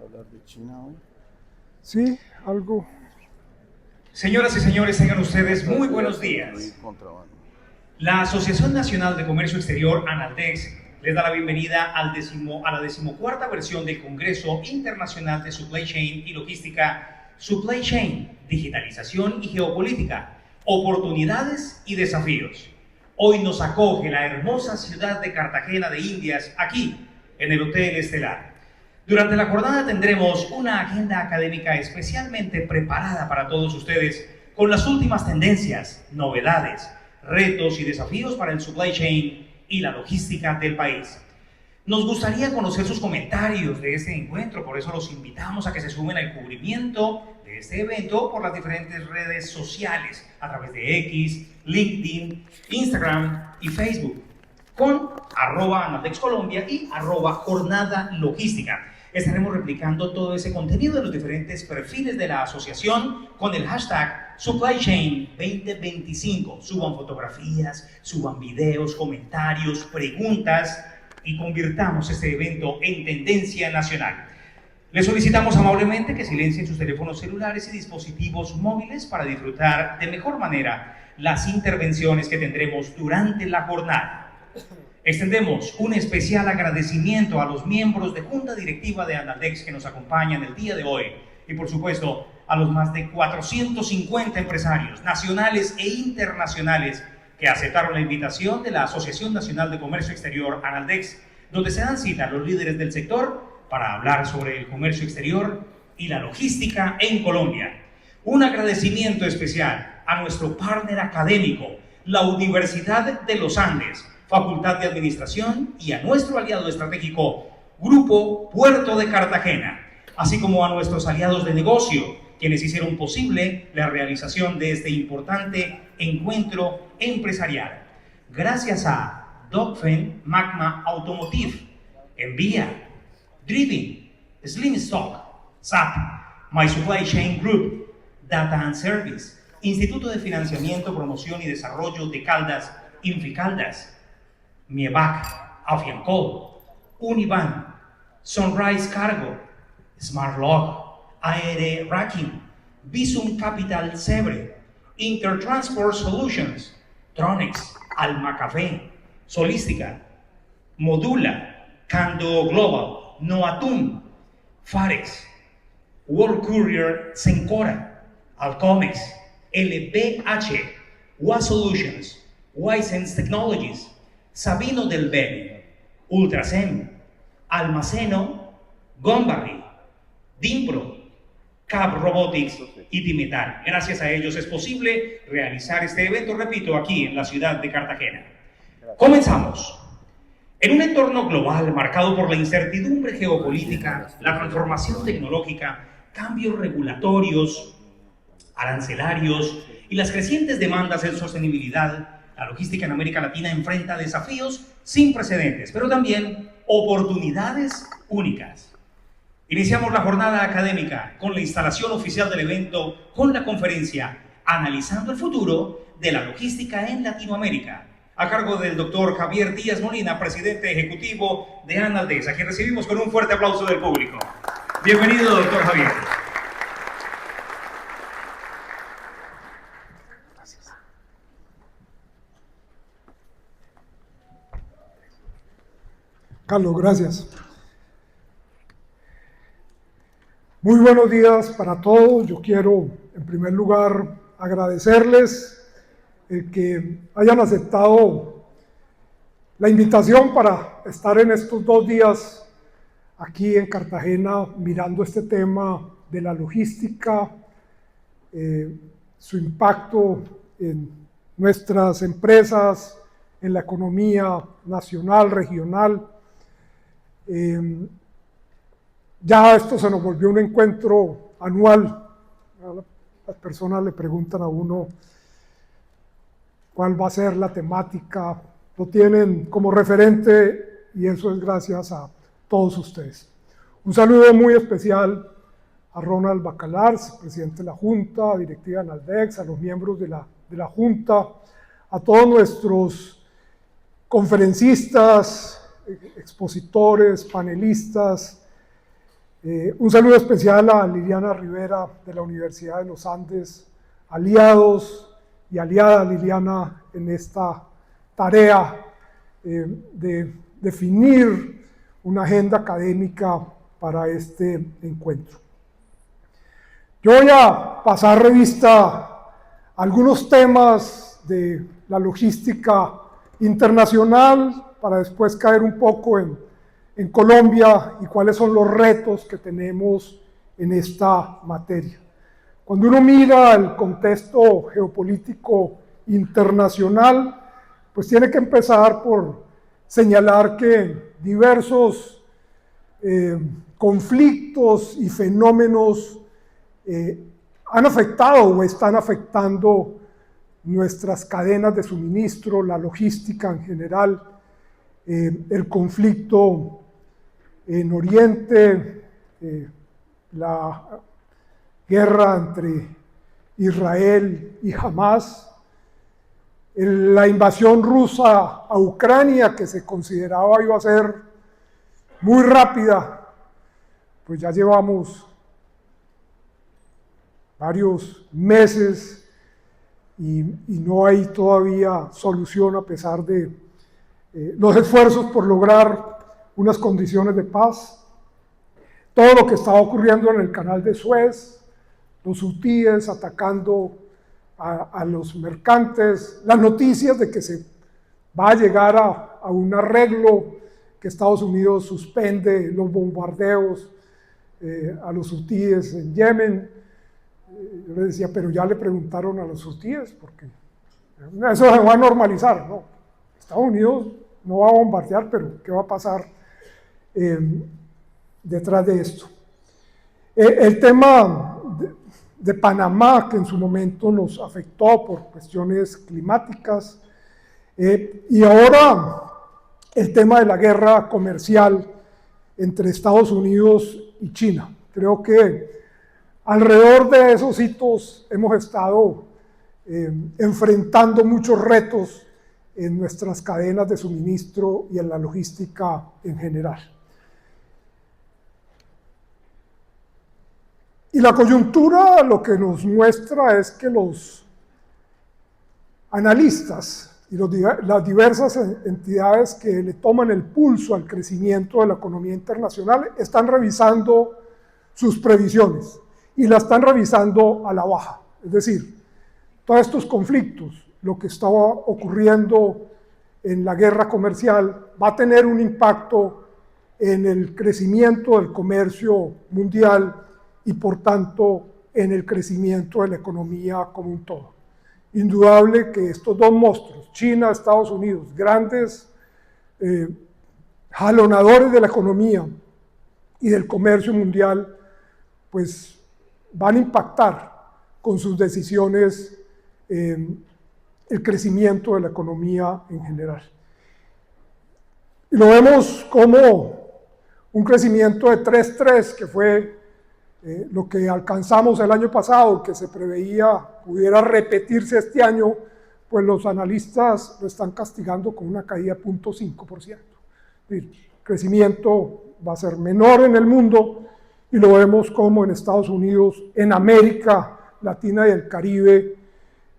a hablar de China hoy. Sí, algo. Señoras y señores, tengan ustedes muy buenos días. La Asociación Nacional de Comercio Exterior, ANALDEX, les da la bienvenida a la 14ª versión del Congreso Internacional de Supply Chain y Logística, Supply Chain, Digitalización y Geopolítica, Oportunidades y Desafíos. Hoy nos acoge la hermosa ciudad de Cartagena de Indias, aquí, en el Hotel Estelar. Durante la jornada tendremos una agenda académica especialmente preparada para todos ustedes, con las últimas tendencias, novedades, retos y desafíos para el supply chain y la logística del país. Nos gustaría conocer sus comentarios de este encuentro, por eso los invitamos a que se sumen al cubrimiento de este evento por las diferentes redes sociales, a través de X, LinkedIn, Instagram y Facebook, con @ANALDEXColombia y @Jornada Logística. Estaremos replicando todo ese contenido de los diferentes perfiles de la asociación con el hashtag Supply Chain 2025. Suban fotografías, suban videos, comentarios, preguntas y convirtamos este evento en tendencia nacional. Les solicitamos amablemente que silencien sus teléfonos celulares y dispositivos móviles para disfrutar de mejor manera las intervenciones que tendremos durante la jornada. Extendemos un especial agradecimiento a los miembros de Junta Directiva de ANALDEX que nos acompañan el día de hoy y, por supuesto, a los más de 450 empresarios nacionales e internacionales que aceptaron la invitación de la Asociación Nacional de Comercio Exterior, ANALDEX, donde se dan cita los líderes del sector para hablar sobre el comercio exterior y la logística en Colombia. Un agradecimiento especial a nuestro partner académico, la Universidad de los Andes, Facultad de Administración, y a nuestro aliado estratégico, Grupo Puerto de Cartagena, así como a nuestros aliados de negocio, quienes hicieron posible la realización de este importante encuentro empresarial. Gracias a Dogfen Magma Automotive, Envía, Driven, Slim Stock, SAP, My Supply Chain Group, Data and Service, Instituto de Financiamiento, Promoción y Desarrollo de Caldas, Inficaldas, Mievac, Afiancol, Univan, Sunrise Cargo, SmartLog, Aere Racking, Visum Capital Sebre, Intertransport Solutions, Tronex, Alma Café, Solística, Modula, Cando Global, Noatum, Farex, World Courier, Sencora, Alcomex, LBH, WA Solutions, Wisense Technologies, Sabino del Bene, Ultrasem, Almaceno, Gombarry, Dimpro, Cab Robotics y Dimetal. Gracias a ellos es posible realizar este evento, repito, aquí en la ciudad de Cartagena. Comenzamos. En un entorno global marcado por la incertidumbre geopolítica, la transformación tecnológica, cambios regulatorios, arancelarios y las crecientes demandas en sostenibilidad, la logística en América Latina enfrenta desafíos sin precedentes, pero también oportunidades únicas. Iniciamos la jornada académica con la instalación oficial del evento con la conferencia Analizando el futuro de la logística en Latinoamérica, a cargo del doctor Javier Díaz Molina, presidente ejecutivo de ANALDEX, a quien recibimos con un fuerte aplauso del público. Bienvenido, doctor Javier. Carlos, gracias. Muy buenos días para todos. Yo quiero, en primer lugar, agradecerles el que hayan aceptado la invitación para estar en estos 2 días aquí en Cartagena mirando este tema de la logística, su impacto en nuestras empresas, en la economía nacional, regional. Ya esto se nos volvió un encuentro anual. Las personas le preguntan a uno cuál va a ser la temática, lo tienen como referente y eso es gracias a todos ustedes. Un saludo muy especial a Ronald Bacalars, presidente de la Junta Directiva de ANALDEX, a los miembros de la Junta, a todos nuestros conferencistas, expositores, panelistas, Un saludo especial a Liliana Rivera de la Universidad de los Andes, aliados y aliada Liliana en esta tarea de definir una agenda académica para este encuentro. Yo voy a pasar revista a algunos temas de la logística internacional para después caer un poco en Colombia y cuáles son los retos que tenemos en esta materia. Cuando uno mira el contexto geopolítico internacional, pues tiene que empezar por señalar que diversos conflictos y fenómenos han afectado o están afectando nuestras cadenas de suministro, la logística en general, el conflicto en Oriente, la guerra entre Israel y Hamás, la invasión rusa a Ucrania, que se consideraba iba a ser muy rápida, pues ya llevamos varios meses y no hay todavía solución a pesar de los esfuerzos por lograr unas condiciones de paz. Todo lo que estaba ocurriendo en el canal de Suez, los hutíes atacando a los mercantes, las noticias de que se va a llegar a un arreglo, que Estados Unidos suspende los bombardeos a los hutíes en Yemen. Yo le decía, pero ya le preguntaron a los hutíes, porque eso se va a normalizar, ¿no? Estados Unidos no va a bombardear, pero ¿qué va a pasar detrás de esto? El tema de Panamá, que en su momento nos afectó por cuestiones climáticas, y ahora el tema de la guerra comercial entre Estados Unidos y China. Creo que alrededor de esos hitos hemos estado enfrentando muchos retos en nuestras cadenas de suministro y en la logística en general. Y la coyuntura lo que nos muestra es que los analistas y las diversas entidades que le toman el pulso al crecimiento de la economía internacional están revisando sus previsiones y la están revisando a la baja. Es decir, todos estos conflictos, lo que estaba ocurriendo en la guerra comercial, va a tener un impacto en el crecimiento del comercio mundial y por tanto en el crecimiento de la economía como un todo. Indudable que estos dos monstruos, China, Estados Unidos, grandes jalonadores de la economía y del comercio mundial, pues van a impactar con sus decisiones el crecimiento de la economía en general. Y lo vemos como un crecimiento de 3.3, que fue lo que alcanzamos el año pasado, que se preveía pudiera repetirse este año, pues los analistas lo están castigando con una caída de 0.5%. El crecimiento va a ser menor en el mundo y lo vemos como en Estados Unidos, en América Latina y el Caribe,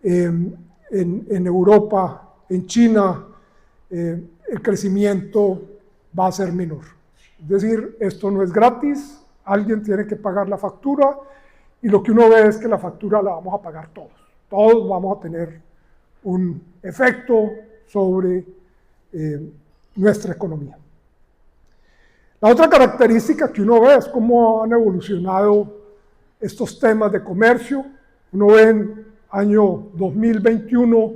en Europa, en China, el crecimiento va a ser menor. Es decir, esto no es gratis, alguien tiene que pagar la factura y lo que uno ve es que la factura la vamos a pagar todos. Todos vamos a tener un efecto sobre nuestra economía. La otra característica que uno ve es cómo han evolucionado estos temas de comercio. Uno ve en año 2021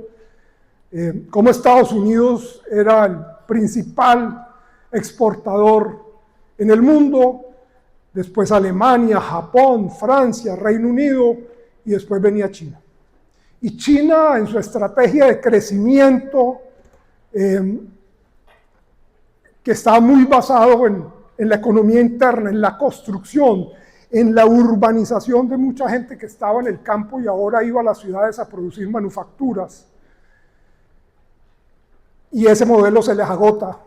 cómo Estados Unidos era el principal exportador en el mundo, después Alemania, Japón, Francia, Reino Unido y después venía China. Y China, en su estrategia de crecimiento, que estaba muy basado en la economía interna, en la construcción, en la urbanización de mucha gente que estaba en el campo y ahora iba a las ciudades a producir manufacturas. Y ese modelo se les agota.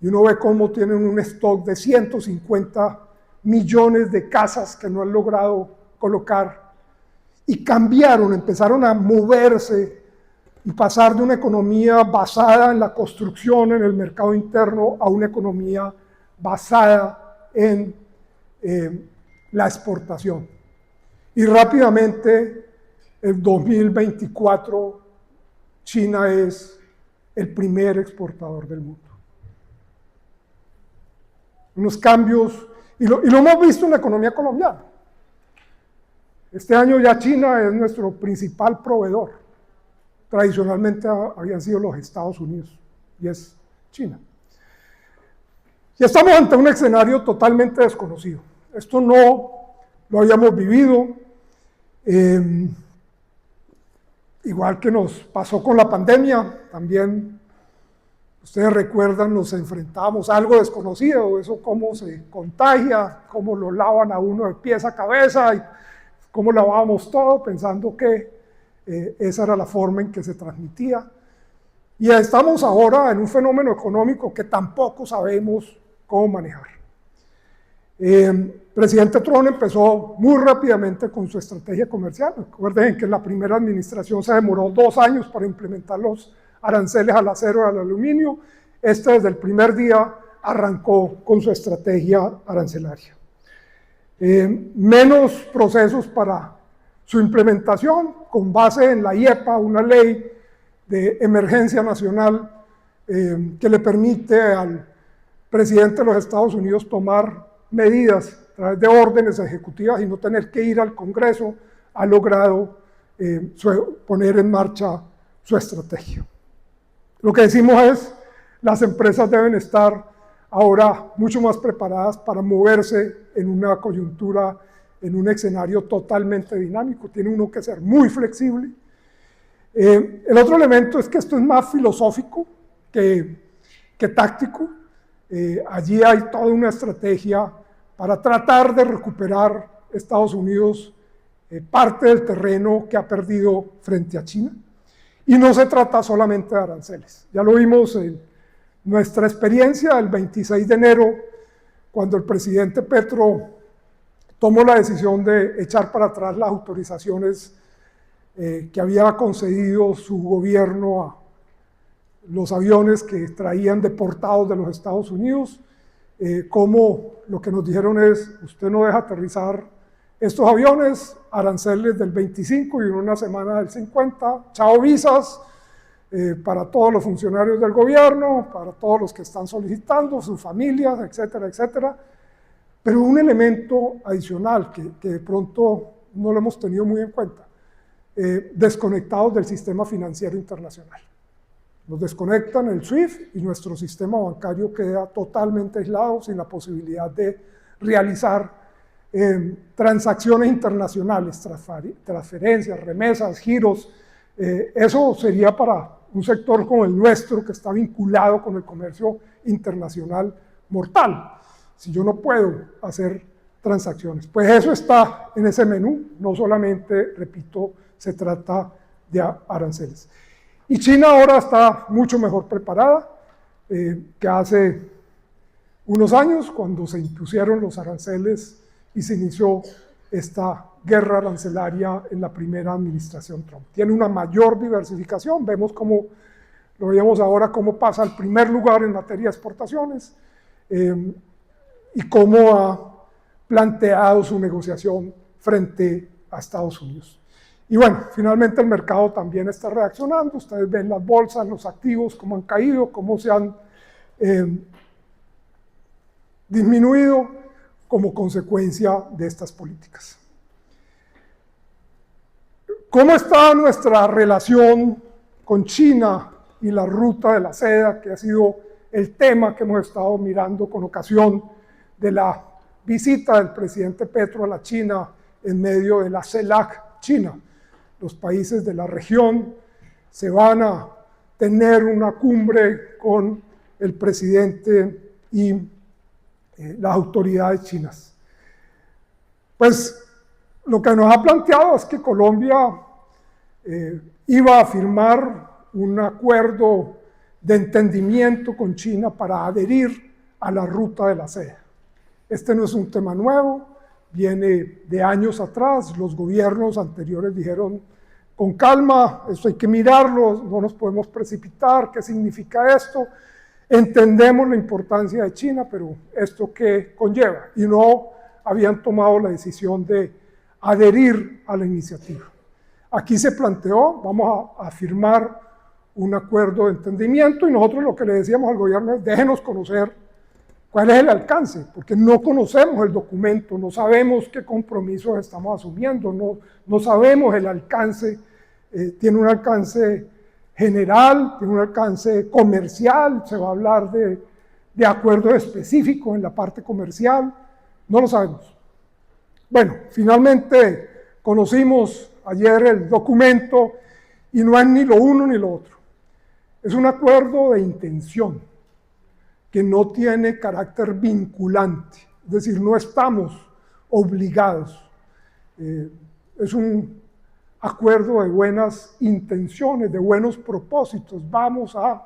Y uno ve cómo tienen un stock de 150 millones de casas que no han logrado colocar, y cambiaron, empezaron a moverse y pasar de una economía basada en la construcción, en el mercado interno, a una economía basada en la exportación. Y rápidamente, en 2024, China es el primer exportador del mundo. Unos cambios, y lo hemos visto en la economía colombiana. Este año ya China es nuestro principal proveedor. Tradicionalmente habían sido los Estados Unidos, y es China. Y estamos ante un escenario totalmente desconocido. Esto no lo habíamos vivido, igual que nos pasó con la pandemia, también ustedes recuerdan, nos enfrentábamos a algo desconocido, eso cómo se contagia, cómo lo lavan a uno de pies a cabeza, y cómo lavábamos todo pensando que esa era la forma en que se transmitía. Y estamos ahora en un fenómeno económico que tampoco sabemos cómo manejar. Presidente Trump empezó muy rápidamente con su estrategia comercial. Recuerden que en la primera administración se demoró 2 años para implementar los aranceles al acero y al aluminio. Desde el primer día arrancó con su estrategia arancelaria. Menos procesos para su implementación, con base en la IEPA, una ley de emergencia nacional que le permite al presidente de los Estados Unidos tomar medidas a través de órdenes ejecutivas y no tener que ir al Congreso. Ha logrado poner en marcha su estrategia. Lo que decimos es, las empresas deben estar ahora mucho más preparadas para moverse en una coyuntura, en un escenario totalmente dinámico. Tiene uno que ser muy flexible. El otro elemento es que esto es más filosófico que táctico. Allí hay toda una estrategia para tratar de recuperar Estados Unidos parte del terreno que ha perdido frente a China. Y no se trata solamente de aranceles. Ya lo vimos en nuestra experiencia el 26 de enero, cuando el presidente Petro tomó la decisión de echar para atrás las autorizaciones que había concedido su gobierno a los aviones que traían deportados de los Estados Unidos, como lo que nos dijeron es, usted no deja aterrizar estos aviones, aranceles del 25 y en una semana del 50, chao visas para todos los funcionarios del gobierno, para todos los que están solicitando, sus familias, etcétera, etcétera. Pero un elemento adicional que de pronto no lo hemos tenido muy en cuenta, desconectados del sistema financiero internacional. Nos desconectan el SWIFT y nuestro sistema bancario queda totalmente aislado, sin la posibilidad de realizar transacciones internacionales, transferencias, remesas, giros. Eso sería para un sector como el nuestro, que está vinculado con el comercio internacional, mortal, si yo no puedo hacer transacciones. Pues eso está en ese menú, no solamente, repito, se trata de aranceles. Y China ahora está mucho mejor preparada que hace unos años, cuando se impusieron los aranceles y se inició esta guerra arancelaria en la primera administración Trump. Tiene una mayor diversificación, vemos cómo, lo veíamos ahora, cómo pasa al primer lugar en materia de exportaciones y cómo ha planteado su negociación frente a Estados Unidos. Y bueno, finalmente el mercado también está reaccionando. Ustedes ven las bolsas, los activos, cómo han caído, cómo se han disminuido como consecuencia de estas políticas. ¿Cómo está nuestra relación con China y la ruta de la seda, que ha sido el tema que hemos estado mirando con ocasión de la visita del presidente Petro a la China en medio de la CELAC China? Los países de la región se van a tener una cumbre con el presidente y las autoridades chinas. Pues lo que nos ha planteado es que Colombia iba a firmar un acuerdo de entendimiento con China para adherir a la ruta de la seda. Este no es un tema nuevo, viene de años atrás. Los gobiernos anteriores dijeron, con calma, esto hay que mirarlo, no nos podemos precipitar, ¿qué significa esto? Entendemos la importancia de China, pero ¿esto qué conlleva? Y no habían tomado la decisión de adherir a la iniciativa. Aquí se planteó, vamos a firmar un acuerdo de entendimiento, y nosotros lo que le decíamos al gobierno es, déjenos conocer cuál es el alcance, porque no conocemos el documento, no sabemos qué compromisos estamos asumiendo, no sabemos el alcance, tiene un alcance general, tiene un alcance comercial, se va a hablar de acuerdos específicos en la parte comercial, no lo sabemos. Bueno, finalmente conocimos ayer el documento y no es ni lo uno ni lo otro. Es un acuerdo de intención que no tiene carácter vinculante, es decir, no estamos obligados. Es un acuerdo de buenas intenciones, de buenos propósitos. Vamos a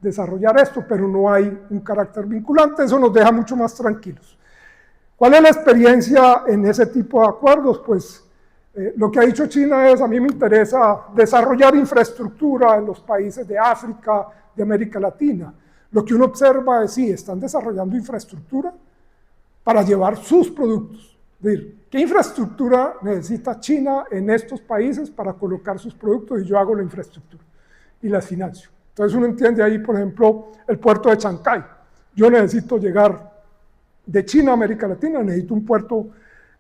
desarrollar esto, pero no hay un carácter vinculante. Eso nos deja mucho más tranquilos. ¿Cuál es la experiencia en ese tipo de acuerdos? Pues lo que ha dicho China es, a mí me interesa desarrollar infraestructura en los países de África, de América Latina. Lo que uno observa es, sí, están desarrollando infraestructura para llevar sus productos. Es decir, ¿qué infraestructura necesita China en estos países para colocar sus productos? Y yo hago la infraestructura y las financio. Entonces uno entiende ahí, por ejemplo, el puerto de Chancay. Yo necesito llegar de China a América Latina, necesito un puerto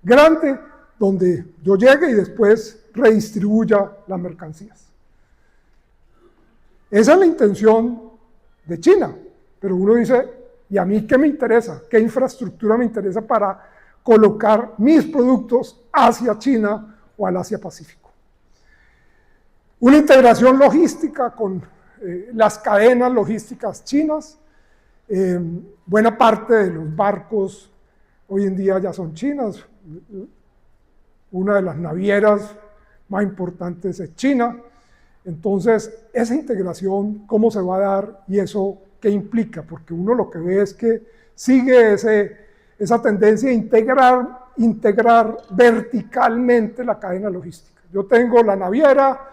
grande donde yo llegue y después redistribuya las mercancías. Esa es la intención de China, pero uno dice, ¿y a mí qué me interesa? ¿Qué infraestructura me interesa para colocar mis productos hacia China o al Asia Pacífico? Una integración logística con las cadenas logísticas chinas. Buena parte de los barcos hoy en día ya son chinas. Una de las navieras más importantes es China. Entonces, esa integración, ¿cómo se va a dar? Y eso, ¿qué implica? Porque uno lo que ve es que sigue esa tendencia de integrar verticalmente la cadena logística. Yo tengo la naviera,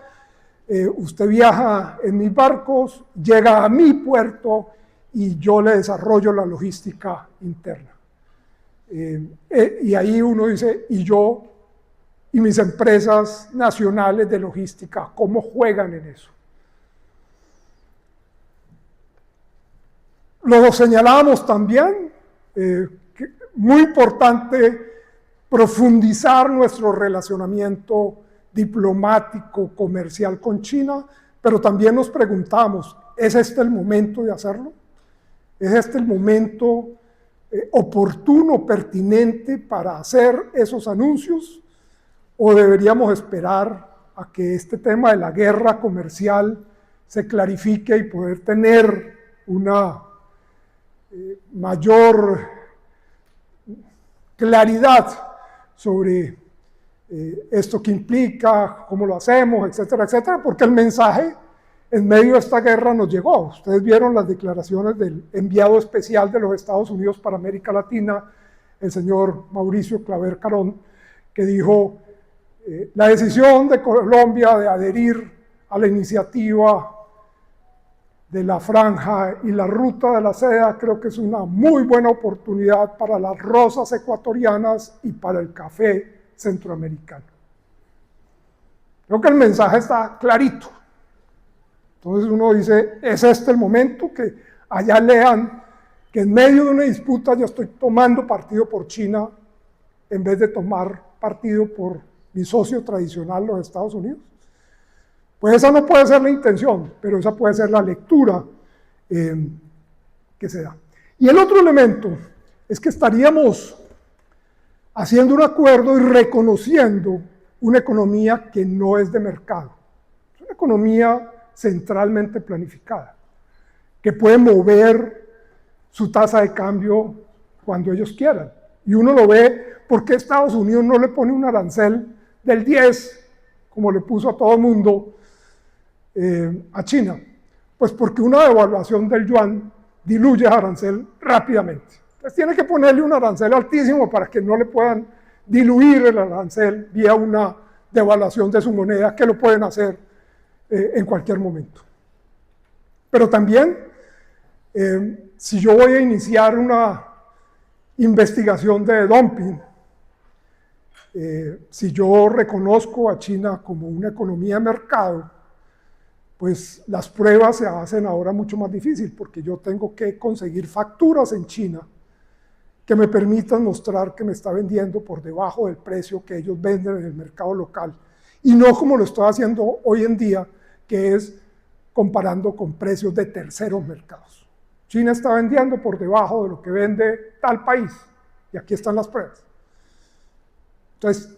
usted viaja en mis barcos, llega a mi puerto y yo le desarrollo la logística interna. Y ahí uno dice, ¿y yo y mis empresas nacionales de logística, cómo juegan en eso? Lo señalábamos también, muy importante profundizar nuestro relacionamiento diplomático, comercial con China, pero también nos preguntamos, ¿es este el momento de hacerlo? ¿Es este el momento oportuno, pertinente para hacer esos anuncios? ¿O deberíamos esperar a que este tema de la guerra comercial se clarifique y poder tener una mayor claridad sobre esto que implica, cómo lo hacemos, etcétera, etcétera? Porque el mensaje en medio de esta guerra nos llegó. Ustedes vieron las declaraciones del enviado especial de los Estados Unidos para América Latina, el señor Mauricio Claver Carón, que dijo, la decisión de Colombia de adherir a la iniciativa de la franja y la ruta de la seda creo que es una muy buena oportunidad para las rosas ecuatorianas y para el café centroamericano. Creo que el mensaje está clarito. Entonces uno dice, ¿es este el momento? Que allá lean que en medio de una disputa yo estoy tomando partido por China en vez de tomar partido por mi socio tradicional, los Estados Unidos. Pues esa no puede ser la intención, pero esa puede ser la lectura que se da. Y el otro elemento es que estaríamos haciendo un acuerdo y reconociendo una economía que no es de mercado. Es una economía centralmente planificada, que puede mover su tasa de cambio cuando ellos quieran. Y uno lo ve, ¿por qué Estados Unidos no le pone un arancel del 10, como le puso a todo el mundo a China? Pues porque una devaluación del yuan diluye el arancel rápidamente. Pues tiene que ponerle un arancel altísimo para que no le puedan diluir el arancel vía una devaluación de su moneda, que lo pueden hacer en cualquier momento. Pero también, si yo voy a iniciar una investigación de dumping, si yo reconozco a China como una economía de mercado, pues las pruebas se hacen ahora mucho más difícil, porque yo tengo que conseguir facturas en China que me permitan mostrar que me está vendiendo por debajo del precio que ellos venden en el mercado local, y no como lo estoy haciendo hoy en día, que es comparando con precios de terceros mercados. China está vendiendo por debajo de lo que vende tal país, y aquí están las pruebas. Entonces,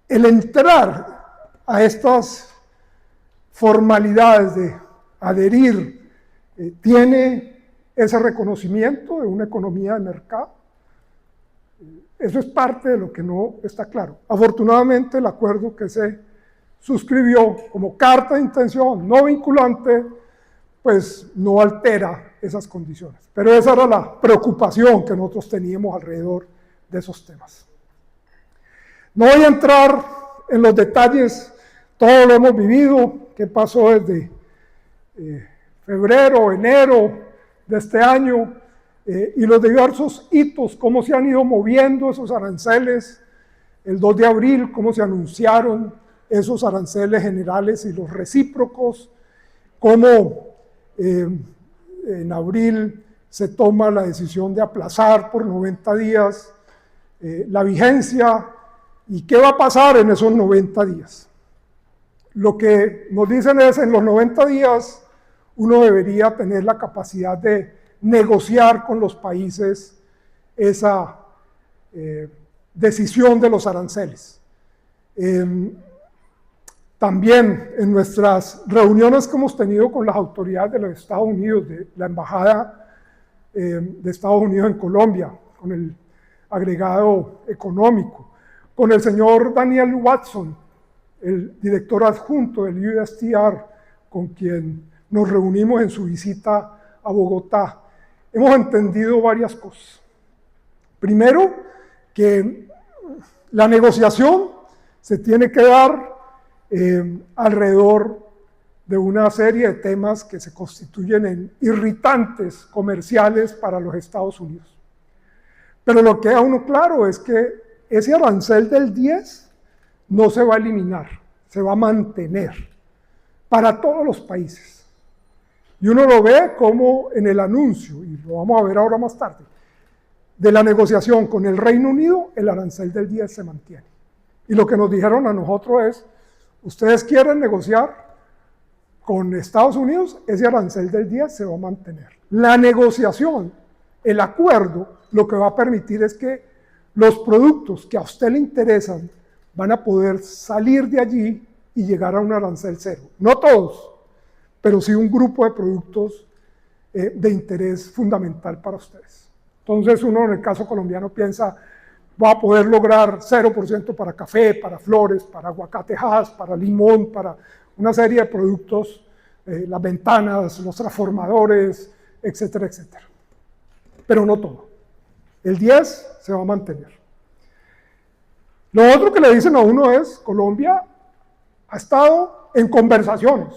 el entrar a estas formalidades de adherir tiene ese reconocimiento de una economía de mercado. Eso es parte de lo que no está claro. Afortunadamente, el acuerdo que se suscribió como carta de intención no vinculante, pues no altera esas condiciones. Pero esa era la preocupación que nosotros teníamos alrededor de esos temas. No voy a entrar en los detalles, todo lo hemos vivido, qué pasó desde febrero, enero de este año, y los diversos hitos, cómo se han ido moviendo esos aranceles, el 2 de abril, cómo se anunciaron esos aranceles generales y los recíprocos, cómo en abril se toma la decisión de aplazar por 90 días la vigencia, y qué va a pasar en esos 90 días. Lo que nos dicen es, en los 90 días uno debería tener la capacidad de negociar con los países esa decisión de los aranceles. También en nuestras reuniones que hemos tenido con las autoridades de los Estados Unidos, de la Embajada de Estados Unidos en Colombia, con el agregado económico, con el señor Daniel Watson, el director adjunto del USTR, con quien nos reunimos en su visita a Bogotá, hemos entendido varias cosas. Primero, que la negociación se tiene que dar alrededor de una serie de temas que se constituyen en irritantes comerciales para los Estados Unidos. Pero lo que queda uno claro es que ese arancel del 10 no se va a eliminar, se va a mantener para todos los países. Y uno lo ve como en el anuncio, y lo vamos a ver ahora más tarde, de la negociación con el Reino Unido, el arancel del 10 se mantiene. Y lo que nos dijeron a nosotros es, ustedes quieren negociar con Estados Unidos, ese arancel del 10 se va a mantener. La negociación, el acuerdo, lo que va a permitir es que los productos que a usted le interesan van a poder salir de allí y llegar a un arancel cero. No todos, pero sí un grupo de productos de interés fundamental para ustedes. Entonces uno en el caso colombiano piensa, va a poder lograr 0% para café, para flores, para aguacatejas, para limón, para una serie de productos, las ventanas, los transformadores, etcétera, etcétera. Pero no todo. El 10 se va a mantener. Lo otro que le dicen a uno es, Colombia ha estado en conversaciones.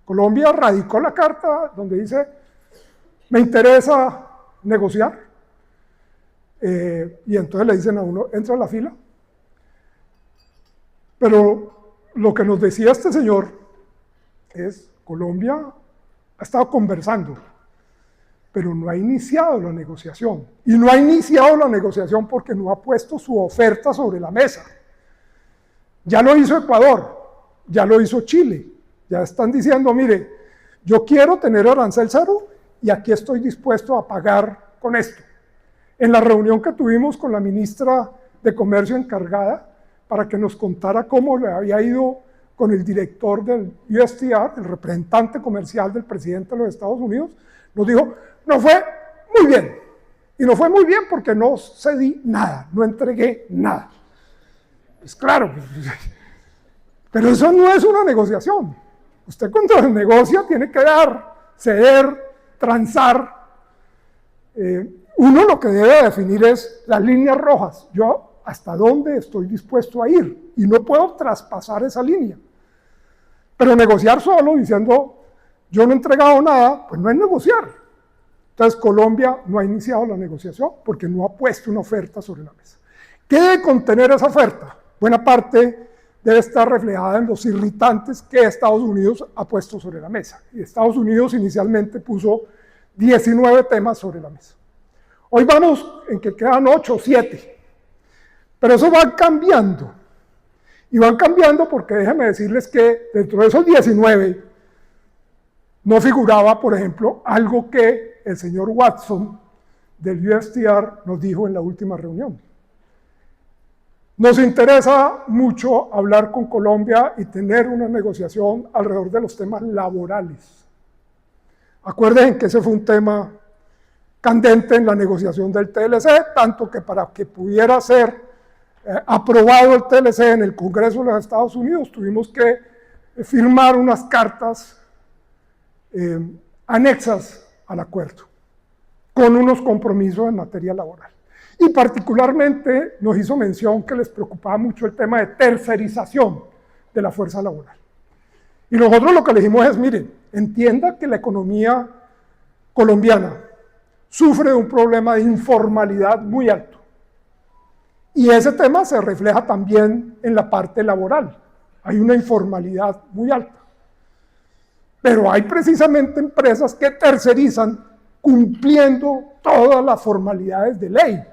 Colombia radicó la carta donde dice, me interesa negociar. Y entonces le dicen a uno, entra a la fila. Pero lo que nos decía este señor es, Colombia ha estado conversando, pero no ha iniciado la negociación. Y no ha iniciado la negociación porque no ha puesto su oferta sobre la mesa. Ya lo hizo Ecuador, ya lo hizo Chile. Ya están diciendo, mire, yo quiero tener arancel cero y aquí estoy dispuesto a pagar con esto. En la reunión que tuvimos con la ministra de Comercio encargada, para que nos contara cómo le había ido con el director del USTR, el representante comercial del presidente de los Estados Unidos, nos dijo, no fue muy bien. Y no fue muy bien porque no cedí nada, no entregué nada. Pues claro, pero eso no es una negociación. Usted cuando negocia tiene que dar, ceder, transar. uno lo que debe definir es las líneas rojas. Yo hasta dónde estoy dispuesto a ir y no puedo traspasar esa línea. Pero negociar solo diciendo yo no he entregado nada, pues no es negociar. Entonces Colombia no ha iniciado la negociación porque no ha puesto una oferta sobre la mesa. ¿Qué debe contener esa oferta? Buena parte debe estar reflejada en los irritantes que Estados Unidos ha puesto sobre la mesa. Y Estados Unidos inicialmente puso 19 temas sobre la mesa. Hoy vamos en que quedan 8 o 7, pero eso va cambiando. Y van cambiando porque déjenme decirles que dentro de esos 19 no figuraba, por ejemplo, algo que el señor Watson del USTR nos dijo en la última reunión. Nos interesa mucho hablar con Colombia y tener una negociación alrededor de los temas laborales. Acuérdense que ese fue un tema candente en la negociación del TLC, tanto que para que pudiera ser aprobado el TLC en el Congreso de los Estados Unidos, tuvimos que firmar unas cartas anexas al acuerdo, con unos compromisos en materia laboral. Y particularmente nos hizo mención que les preocupaba mucho el tema de tercerización de la fuerza laboral. Y nosotros lo que le dijimos es, miren, entienda que la economía colombiana sufre de un problema de informalidad muy alto. Y ese tema se refleja también en la parte laboral. Hay una informalidad muy alta. Pero hay precisamente empresas que tercerizan cumpliendo todas las formalidades de ley.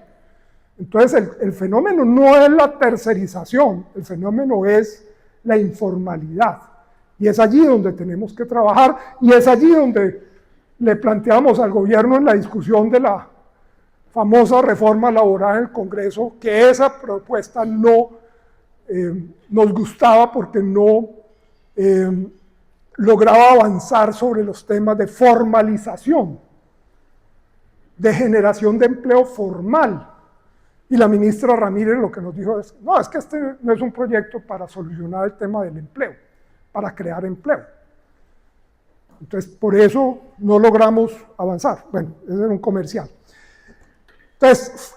Entonces el fenómeno no es la tercerización, el fenómeno es la informalidad. Y es allí donde tenemos que trabajar y es allí donde le planteamos al gobierno en la discusión de la famosa reforma laboral en el Congreso que esa propuesta no nos gustaba porque no lograba avanzar sobre los temas de formalización, de generación de empleo formal. Y la ministra Ramírez lo que nos dijo es, no, es que este no es un proyecto para solucionar el tema del empleo, para crear empleo. Entonces, por eso no logramos avanzar. Bueno, ese era un comercial. Entonces,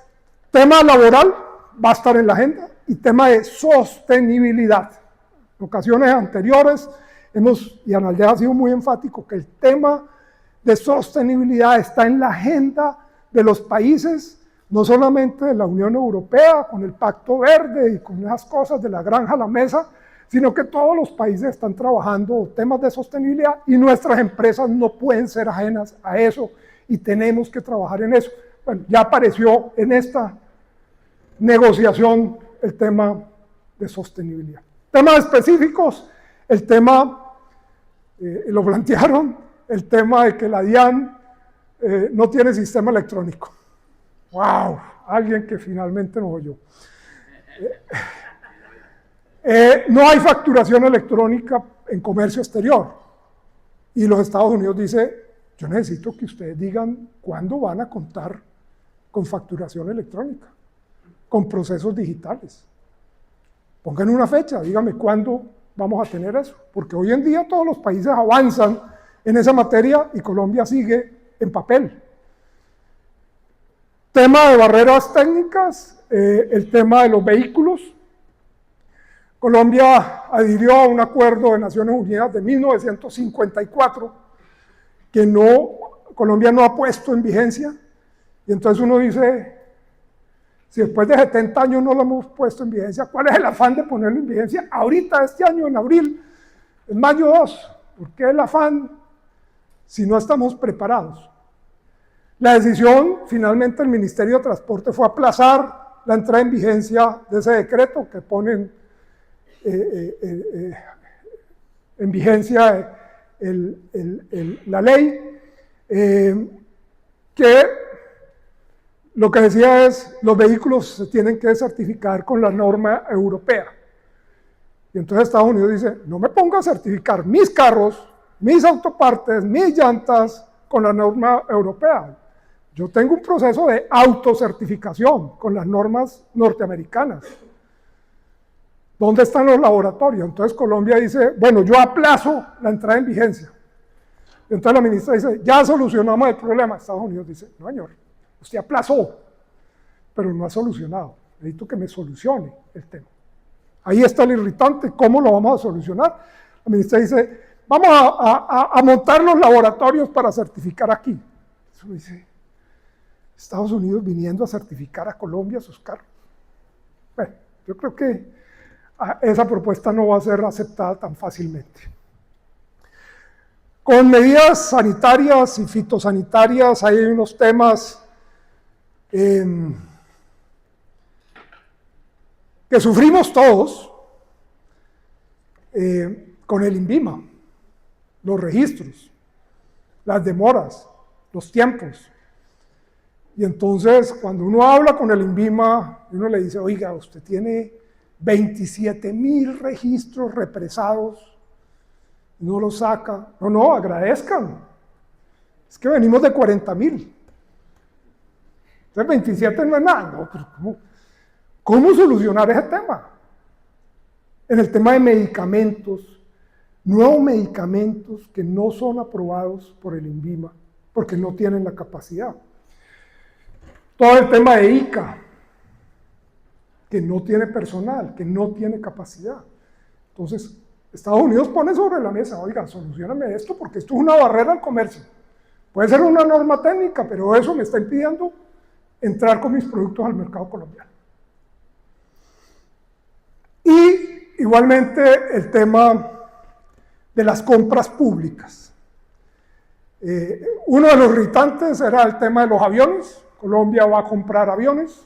tema laboral va a estar en la agenda y tema de sostenibilidad. En ocasiones anteriores y Analdeas ha sido muy enfático que el tema de sostenibilidad está en la agenda de los países, no solamente de la Unión Europea, con el Pacto Verde y con esas cosas de la granja a la mesa, sino que todos los países están trabajando temas de sostenibilidad y nuestras empresas no pueden ser ajenas a eso y tenemos que trabajar en eso. Bueno, ya apareció en esta negociación el tema de sostenibilidad. Temas específicos, el tema, lo plantearon, el tema de que la DIAN no tiene sistema electrónico. ¡Wow! Alguien que finalmente nos oyó. No hay facturación electrónica en comercio exterior. Y los Estados Unidos dice, yo necesito que ustedes digan cuándo van a contar con facturación electrónica, con procesos digitales. Pongan una fecha, díganme cuándo vamos a tener eso. Porque hoy en día todos los países avanzan en esa materia y Colombia sigue en papel. Tema de barreras técnicas, el tema de los vehículos. Colombia adhirió a un acuerdo de Naciones Unidas de 1954 que Colombia no ha puesto en vigencia. Y entonces uno dice, si después de 70 años no lo hemos puesto en vigencia, ¿cuál es el afán de ponerlo en vigencia ahorita, este año, en abril, en mayo 2? ¿Por qué el afán si no estamos preparados? La decisión, finalmente, del Ministerio de Transporte fue aplazar la entrada en vigencia de ese decreto que ponen en vigencia la ley, que lo que decía es los vehículos se tienen que certificar con la norma europea. Y entonces Estados Unidos dice, no me ponga a certificar mis carros, mis autopartes, mis llantas con la norma europea. Yo tengo un proceso de autocertificación con las normas norteamericanas. ¿Dónde están los laboratorios? Entonces Colombia dice, bueno, yo aplazo la entrada en vigencia. Entonces la ministra dice, ya solucionamos el problema. Estados Unidos dice, no señor, Usted aplazó, pero no ha solucionado. Necesito que me solucione el tema. Ahí está el irritante. ¿Cómo lo vamos a solucionar? La ministra dice, vamos a montar los laboratorios para certificar aquí. Eso dice, Estados Unidos viniendo a certificar a Colombia sus carros. Bueno, yo creo que esa propuesta no va a ser aceptada tan fácilmente. Con medidas sanitarias y fitosanitarias hay unos temas que sufrimos todos con el INVIMA, los registros, las demoras, los tiempos. Y entonces, cuando uno habla con el INVIMA, uno le dice, oiga, usted tiene 27.000 registros represados, no los saca. No, agradezcan. Es que venimos de 40.000. Entonces, 27 no es nada. No, pero ¿cómo solucionar ese tema? En el tema de medicamentos, nuevos medicamentos que no son aprobados por el INVIMA porque no tienen la capacidad. Todo el tema de ICA, que no tiene personal, que no tiene capacidad. Entonces, Estados Unidos pone sobre la mesa, oiga, solucioname esto porque esto es una barrera al comercio. Puede ser una norma técnica, pero eso me está impidiendo entrar con mis productos al mercado colombiano. Y igualmente el tema de las compras públicas. Uno de los irritantes era el tema de los aviones. Colombia va a comprar aviones.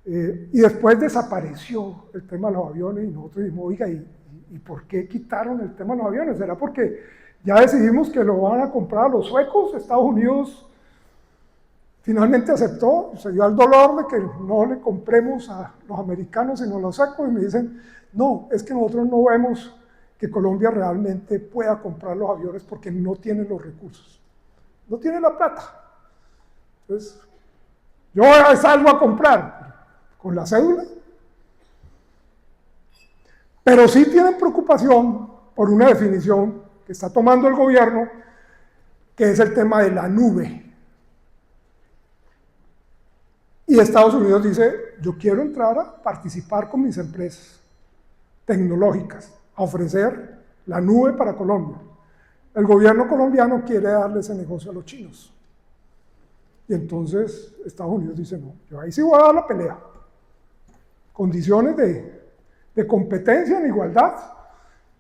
Y después desapareció el tema de los aviones y nosotros dijimos, oiga, ¿y por qué quitaron el tema de los aviones? ¿Será porque ya decidimos que lo van a comprar los suecos? Estados Unidos finalmente aceptó, se dio al dolor de que no le compremos a los americanos sino a los suecos y me dicen, no, es que nosotros no vemos que Colombia realmente pueda comprar los aviones porque no tiene los recursos, no tiene la plata. Entonces, yo salgo a comprar con la cédula, pero sí tienen preocupación por una definición que está tomando el gobierno, que es el tema de la nube. Y Estados Unidos dice, yo quiero entrar a participar con mis empresas tecnológicas, a ofrecer la nube para Colombia. El gobierno colombiano quiere darle ese negocio a los chinos. Y entonces Estados Unidos dice, no, yo ahí sí voy a dar la pelea. Condiciones de competencia en igualdad,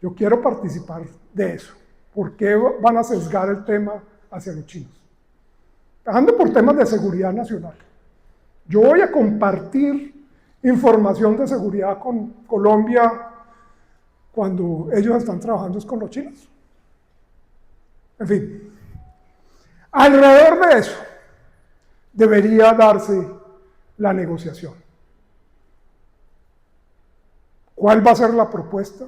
yo quiero participar de eso. ¿Por qué van a sesgar el tema hacia los chinos? Dejando por temas de seguridad nacional. Yo voy a compartir información de seguridad con Colombia cuando ellos están trabajando con los chinos. En fin, alrededor de eso debería darse la negociación. ¿Cuál va a ser la propuesta?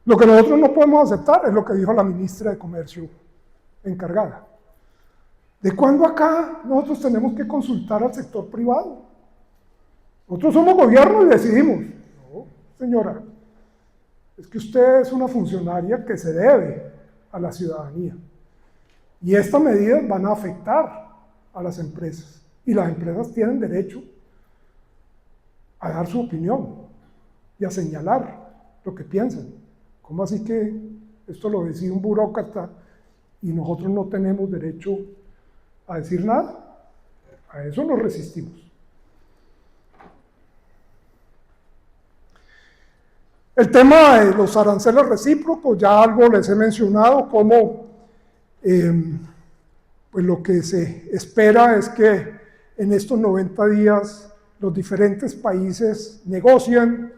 Lo que nosotros no podemos aceptar es lo que dijo la ministra de Comercio encargada. ¿De cuándo acá nosotros tenemos que consultar al sector privado? Nosotros somos gobierno y decidimos. No, señora, es que usted es una funcionaria que se debe a la ciudadanía. Y estas medidas van a afectar a las empresas. Y las empresas tienen derecho a dar su opinión y a señalar lo que piensan. ¿Cómo así que esto lo decide un burócrata y nosotros no tenemos derecho a decir nada? A eso nos resistimos. El tema de los aranceles recíprocos, ya algo les he mencionado, como pues lo que se espera es que en estos 90 días los diferentes países negocien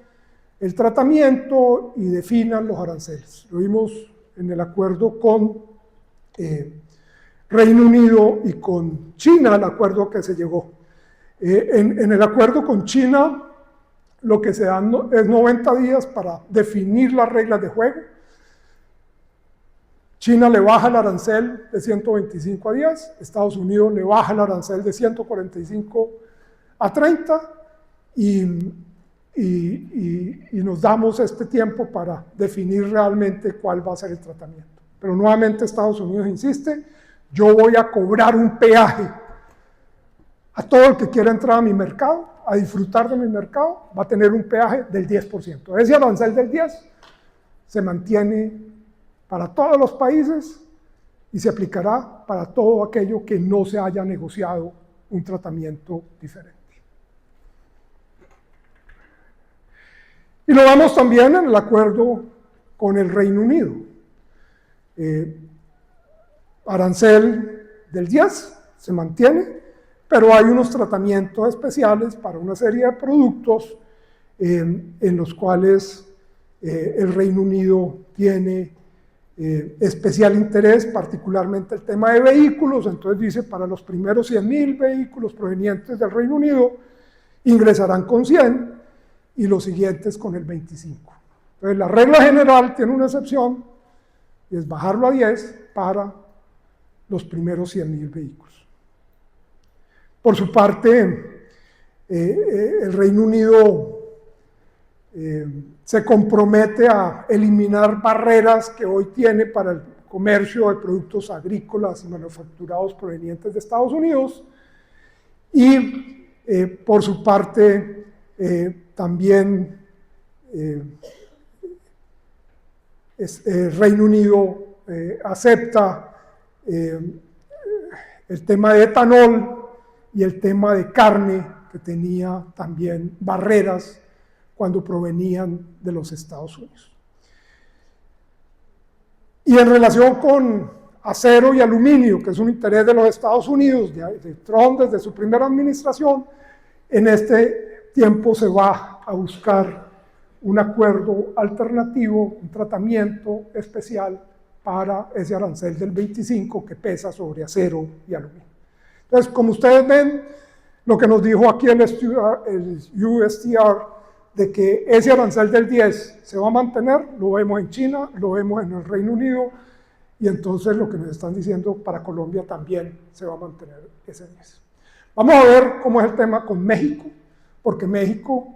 el tratamiento y definan los aranceles. Lo vimos en el acuerdo con Reino Unido y con China, el acuerdo que se llegó. En el acuerdo con China, lo que se dan es 90 días para definir las reglas de juego. China le baja el arancel de 125 a 10, Estados Unidos le baja el arancel de 145 a 30 y nos damos este tiempo para definir realmente cuál va a ser el tratamiento. Pero nuevamente Estados Unidos insiste, yo voy a cobrar un peaje a todo el que quiera entrar a mi mercado, a disfrutar de mi mercado, va a tener un peaje del 10%. Ese arancel del 10% se mantiene para todos los países y se aplicará para todo aquello que no se haya negociado un tratamiento diferente. Y lo vemos también en el acuerdo con el Reino Unido. Arancel del 10 se mantiene, pero hay unos tratamientos especiales para una serie de productos en los cuales el Reino Unido tiene especial interés, particularmente el tema de vehículos. Entonces dice, para los primeros 100.000 vehículos provenientes del Reino Unido, ingresarán con 100 y los siguientes con el 25. Entonces la regla general tiene una excepción, y es bajarlo a 10 para los primeros 100.000 vehículos. Por su parte, el Reino Unido se compromete a eliminar barreras que hoy tiene para el comercio de productos agrícolas y manufacturados provenientes de Estados Unidos, y por su parte también el Reino Unido acepta el tema de etanol y el tema de carne, que tenía también barreras cuando provenían de los Estados Unidos. Y en relación con acero y aluminio, que es un interés de los Estados Unidos, de Trump desde su primera administración, en este tiempo se va a buscar un acuerdo alternativo, un tratamiento especial para ese arancel del 25 que pesa sobre acero y aluminio. Entonces, como ustedes ven, lo que nos dijo aquí el USTR, de que ese arancel del 10 se va a mantener, lo vemos en China, lo vemos en el Reino Unido, y entonces lo que nos están diciendo para Colombia también se va a mantener ese 10. Vamos a ver cómo es el tema con México, porque México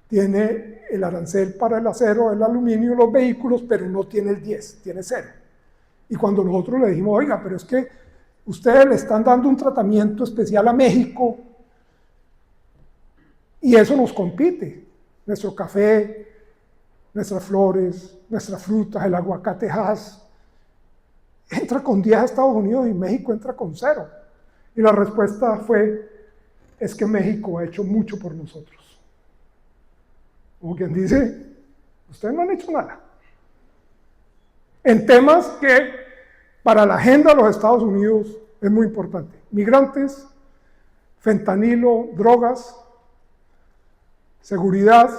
tiene el arancel para el acero, el aluminio y los vehículos, pero no tiene el 10, tiene 0. Y cuando nosotros le dijimos, oiga, pero es que ustedes le están dando un tratamiento especial a México y eso nos compite. Nuestro café, nuestras flores, nuestras frutas, el aguacate Hass, entra con 10 a Estados Unidos y México entra con 0. Y la respuesta fue, es que México ha hecho mucho por nosotros. Como quien dice, ustedes no han hecho nada. En temas que para la agenda de los Estados Unidos es muy importante. Migrantes, fentanilo, drogas, seguridad.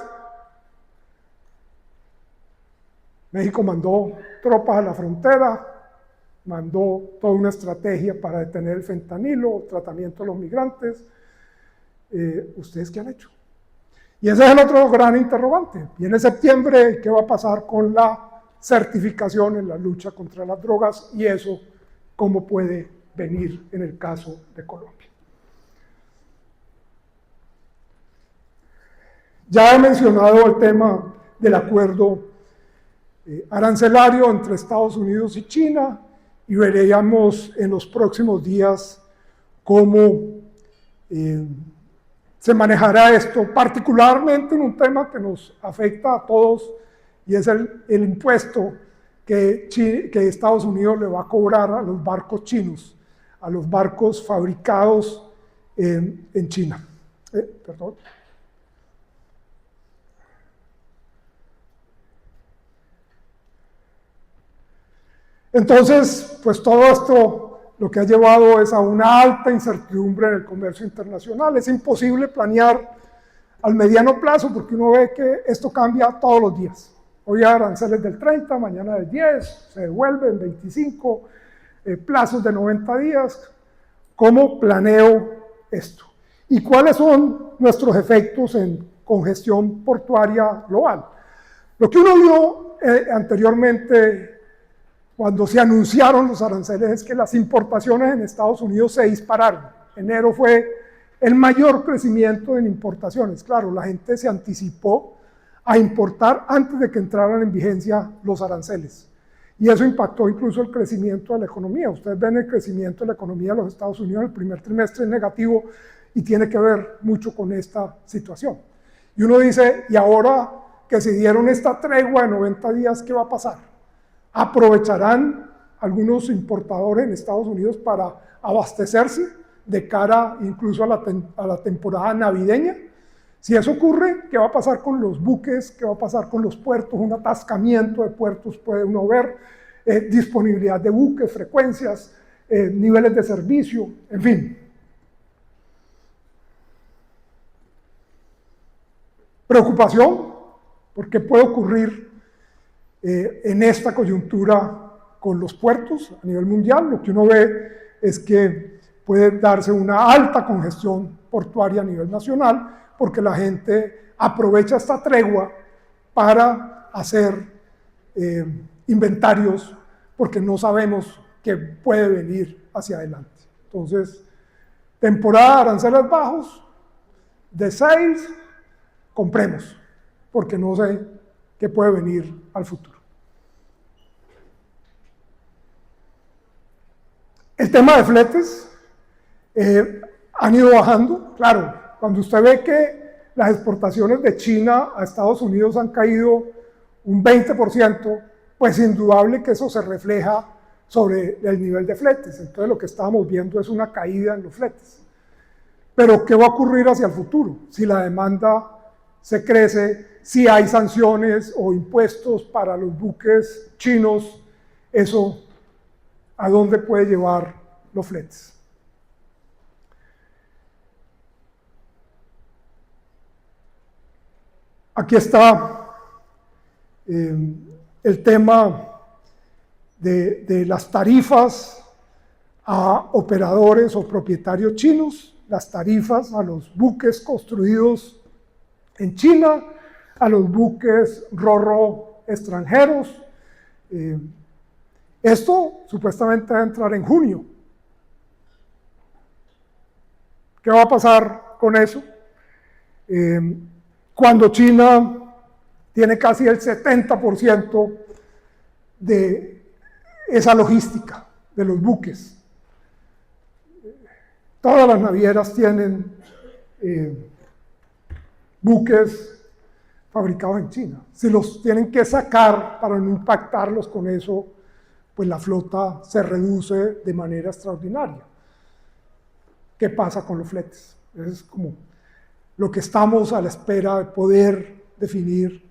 México mandó tropas a la frontera, mandó toda una estrategia para detener el fentanilo, tratamiento de los migrantes. ¿Ustedes qué han hecho? Y ese es el otro gran interrogante. Viene septiembre, ¿qué va a pasar con la certificación en la lucha contra las drogas? Y eso, ¿cómo puede venir en el caso de Colombia? Ya he mencionado el tema del acuerdo arancelario entre Estados Unidos y China, y veríamos en los próximos días cómo se manejará esto, particularmente en un tema que nos afecta a todos, y es el impuesto que Estados Unidos le va a cobrar a los barcos chinos, a los barcos fabricados en China. Perdón. Entonces, pues todo esto lo que ha llevado es a una alta incertidumbre en el comercio internacional. Es imposible planear al mediano plazo porque uno ve que esto cambia todos los días. Hoy hay aranceles del 30, mañana del 10, se devuelven 25, plazos de 90 días. ¿Cómo planeo esto? ¿Y cuáles son nuestros efectos en congestión portuaria global? Lo que uno vio anteriormente, cuando se anunciaron los aranceles, es que las importaciones en Estados Unidos se dispararon. Enero fue el mayor crecimiento en importaciones. Claro, la gente se anticipó a importar antes de que entraran en vigencia los aranceles. Y eso impactó incluso el crecimiento de la economía. Ustedes ven el crecimiento de la economía de los Estados Unidos en el primer trimestre es negativo, y tiene que ver mucho con esta situación. Y uno dice, ¿y ahora que se dieron esta tregua de 90 días, qué va a pasar? ¿Aprovecharán algunos importadores en Estados Unidos para abastecerse de cara incluso a la temporada navideña? Si eso ocurre, ¿qué va a pasar con los buques? ¿Qué va a pasar con los puertos? Un atascamiento de puertos puede uno ver, disponibilidad de buques, frecuencias, niveles de servicio, en fin. Preocupación, porque puede ocurrir en esta coyuntura con los puertos a nivel mundial. Lo que uno ve es que puede darse una alta congestión portuaria a nivel nacional, porque la gente aprovecha esta tregua para hacer inventarios, porque no sabemos qué puede venir hacia adelante. Entonces, temporada de aranceles bajos, de sales, compremos, porque no sé qué puede venir al futuro. El tema de fletes han ido bajando, claro. Cuando usted ve que las exportaciones de China a Estados Unidos han caído un 20%, pues indudable que eso se refleja sobre el nivel de fletes. Entonces lo que estábamos viendo es una caída en los fletes. Pero ¿qué va a ocurrir hacia el futuro? Si la demanda se crece, si hay sanciones o impuestos para los buques chinos, eso ¿a dónde puede llevar los fletes? Aquí está el tema de las tarifas a operadores o propietarios chinos, las tarifas a los buques construidos en China, a los buques ro-ro extranjeros. Esto supuestamente va a entrar en junio. ¿Qué va a pasar con eso? Cuando China tiene casi el 70% de esa logística de los buques. Todas las navieras tienen buques fabricados en China. Si los tienen que sacar para no impactarlos con eso, pues la flota se reduce de manera extraordinaria. ¿Qué pasa con los fletes? Es como lo que estamos a la espera de poder definir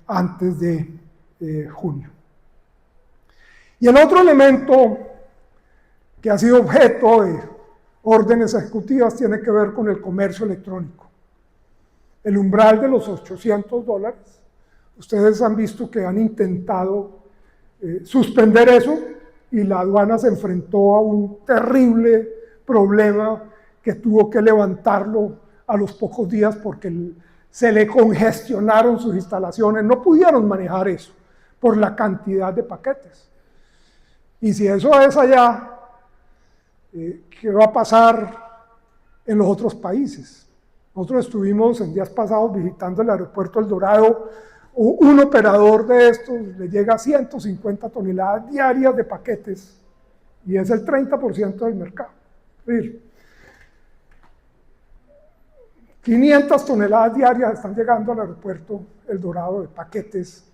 antes de junio. Y el otro elemento que ha sido objeto de órdenes ejecutivas tiene que ver con el comercio electrónico. El umbral de los $800, ustedes han visto que han intentado suspender eso y la aduana se enfrentó a un terrible problema que tuvo que levantarlo a los pocos días porque se le congestionaron sus instalaciones, no pudieron manejar eso por la cantidad de paquetes. Y si eso es allá, ¿qué va a pasar en los otros países? Nosotros estuvimos en días pasados visitando el aeropuerto El Dorado. Un operador de estos le llega a 150 toneladas diarias de paquetes y es el 30% del mercado. Es decir, 500 toneladas diarias están llegando al aeropuerto El Dorado de paquetes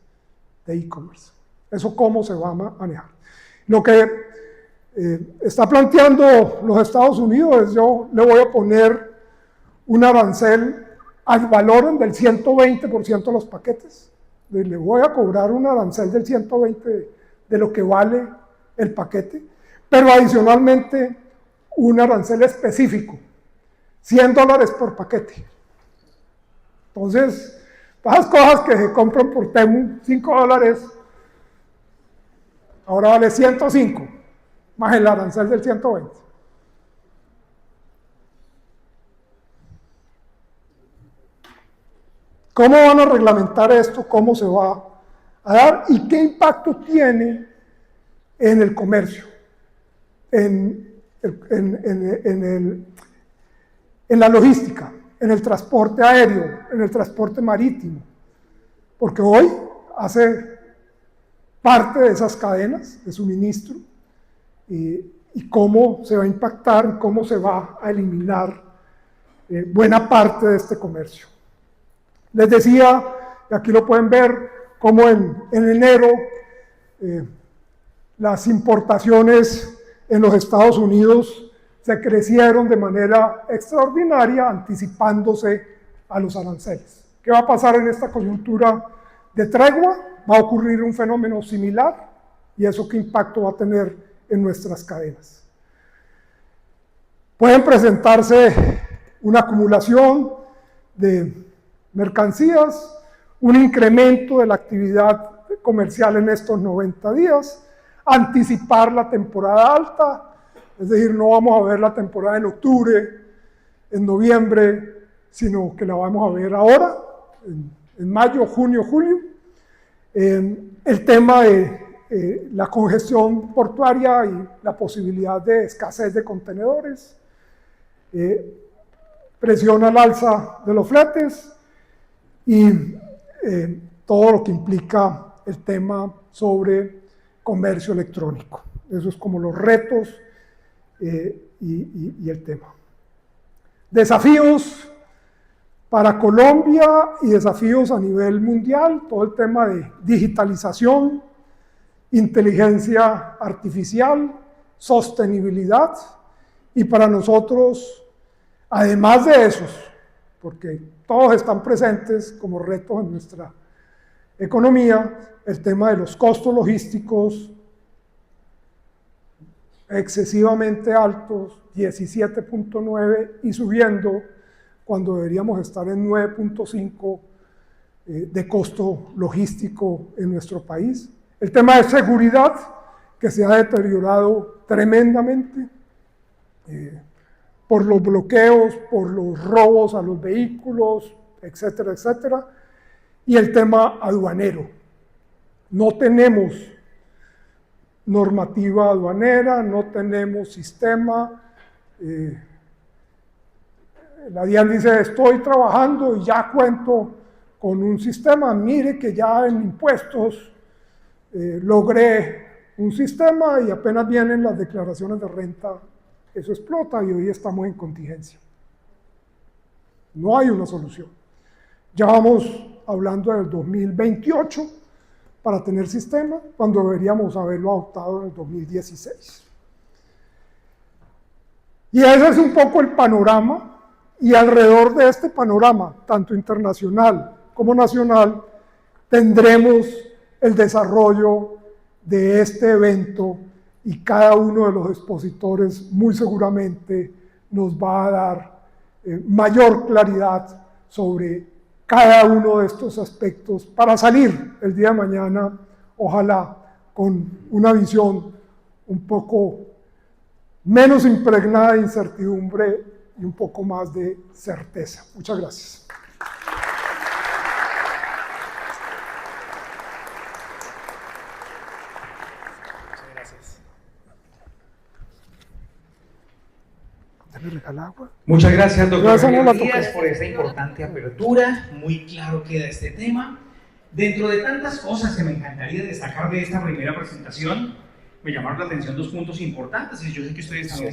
de e-commerce. ¿Eso cómo se va a manejar? Lo que está planteando los Estados Unidos es: yo le voy a poner un arancel al valor del 120% de los paquetes. Le voy a cobrar un arancel del 120% de lo que vale el paquete, pero adicionalmente un arancel específico, $100 por paquete. Entonces, todas las cosas que se compran por Temu, $5, ahora vale 105, más el arancel del 120. ¿Cómo van a reglamentar esto? ¿Cómo se va a dar? ¿Y qué impacto tiene en el comercio? En la logística, en el transporte aéreo, en el transporte marítimo. Porque hoy hace parte de esas cadenas de suministro y cómo se va a impactar, cómo se va a eliminar buena parte de este comercio. Les decía, y aquí lo pueden ver, cómo en enero las importaciones en los Estados Unidos se crecieron de manera extraordinaria, anticipándose a los aranceles. ¿Qué va a pasar en esta coyuntura de tregua? Va a ocurrir un fenómeno similar, y eso qué impacto va a tener en nuestras cadenas. Pueden presentarse una acumulación de mercancías, un incremento de la actividad comercial en estos 90 días, anticipar la temporada alta, es decir, no vamos a ver la temporada en octubre, en noviembre, sino que la vamos a ver ahora, en mayo, junio, julio. El tema de la congestión portuaria y la posibilidad de escasez de contenedores, presión al alza de los fletes y todo lo que implica el tema sobre comercio electrónico. Eso es como los retos y el tema. Desafíos para Colombia y desafíos a nivel mundial, todo el tema de digitalización, inteligencia artificial, sostenibilidad, y para nosotros, además de esos, porque todos están presentes como retos en nuestra economía, el tema de los costos logísticos excesivamente altos, 17.9 y subiendo, cuando deberíamos estar en 9.5 de costo logístico en nuestro país. El tema de seguridad, que se ha deteriorado tremendamente por los bloqueos, por los robos a los vehículos, etcétera, etcétera. Y el tema aduanero. No tenemos normativa aduanera, no tenemos sistema. La DIAN dice, estoy trabajando y ya cuento con un sistema. Mire que ya en impuestos logré un sistema y apenas vienen las declaraciones de renta, eso explota y hoy estamos en contingencia. No hay una solución. Ya vamos hablando del 2028 para tener sistema, cuando deberíamos haberlo adoptado en el 2016. Y ese es un poco el panorama, y alrededor de este panorama, tanto internacional como nacional, tendremos el desarrollo de este evento, y cada uno de los expositores muy seguramente nos va a dar mayor claridad sobre cada uno de estos aspectos para salir el día de mañana, ojalá, con una visión un poco menos impregnada de incertidumbre y un poco más de certeza. Muchas gracias. Muchas gracias, doctor Javier Díaz, por esta importante apertura. Muy claro queda este tema. Dentro de tantas cosas que me encantaría destacar de esta primera presentación, me llamaron la atención dos puntos importantes, y yo sé que ustedes también